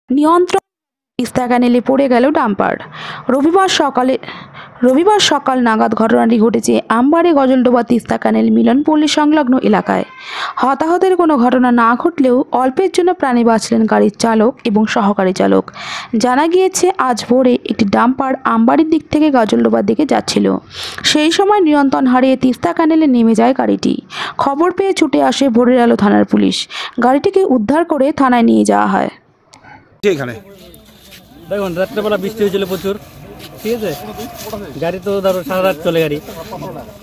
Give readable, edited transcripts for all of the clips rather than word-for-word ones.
নিয়ন্ত্রণ তিস্তা ক্যানেলে পড়ে গেল ডাম্পার। রবিবার সকাল নাগাদ ঘটনাটি ঘটেছে আমবাড়ি গজলডোবা তিস্তা ক্যানেল মিলনপল্লী সংলগ্ন এলাকায়। হতাহতের কোনো ঘটনা না ঘটলেও অল্পের জন্য প্রাণে বাঁচলেন গাড়ির চালক এবং সহকারী চালক। জানা গিয়েছে, আজ ভোরে একটি ডাম্পার আমবাড়ির দিক থেকে গজলডোবার দিকে যাচ্ছিল। সেই সময় নিয়ন্ত্রণ হারিয়ে তিস্তা ক্যানেলে নেমে যায় গাড়িটি। খবর পেয়ে ছুটে আসে ভোরের আলো থানার পুলিশ। গাড়িটিকে উদ্ধার করে থানায় নিয়ে যাওয়া হয়। এখানে দেখুন, রাত্রেবেলা বৃষ্টি হয়েছিল প্রচুর, ঠিক আছে। গাড়ি তো ধরো সারা রাত চলে, গাড়ি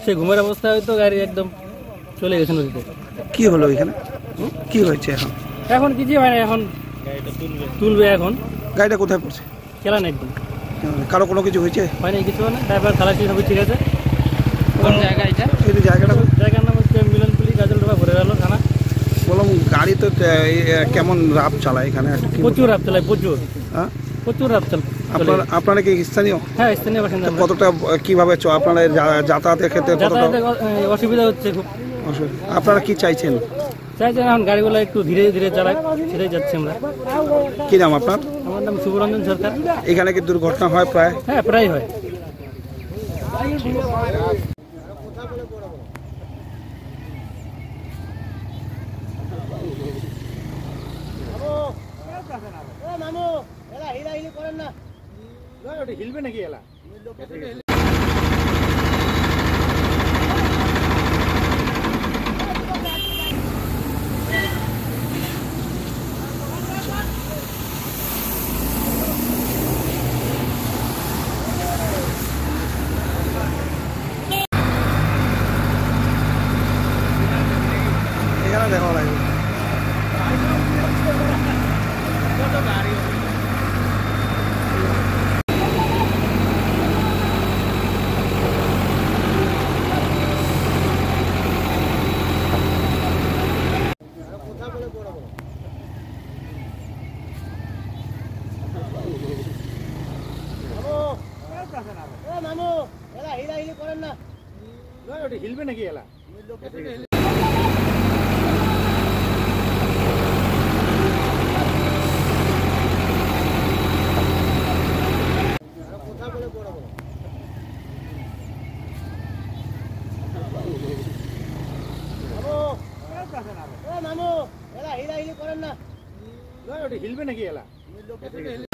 সে ঘুমের অবস্থায় হয়তো গাড়ি একদম চলে গেছে নদীতে। কি হলো এখানে, কি হয়েছে এখন? এখন কিছু হয় না, এখন তুলবে। এখন গাড়িটা কোথায় পড়ছে? খেলা না, একদম কারো কোনো কিছু হয়েছে? হয় না, কিছু হয় না। ড্রাইভার খালাসি সবই ঠিক আছে। কোন জায়গা এটা? এই যে জায়গার নাম হচ্ছে মিলনপল্লী গজলডোবা ভোরের আলো থানা। বললাম গাড়ি তো কেমন রাপ চালায় এখানে? প্রচুর রাত চালায়, প্রচুর। হ্যাঁ, প্রচুর রাত চালায়। আপনারা কি স্থানীয়? হ্যাঁ, স্থানীয় বাসিন্দা। কতটা কিভাবে আপনারা যাতায়াতের ক্ষেত্রে যাতায়াতে অসুবিধা হচ্ছে খুব। আপনারা কি চাইছেন? চাইছেন এখন গাড়িগুলো একটু ধীরে ধীরে চালায়, সেটাই যাচ্ছি আমরা। কি নাম আপনার? আমার নাম শুভরঞ্জন সরকার। এখানে কি দুর্ঘটনা হয় প্রায়? হ্যাঁ, প্রায় হয়। হিলবে নাকি এলা? এখানে দেখা লাগবে। হিলবে নাকি এলা? হিলবে নাকি এলা?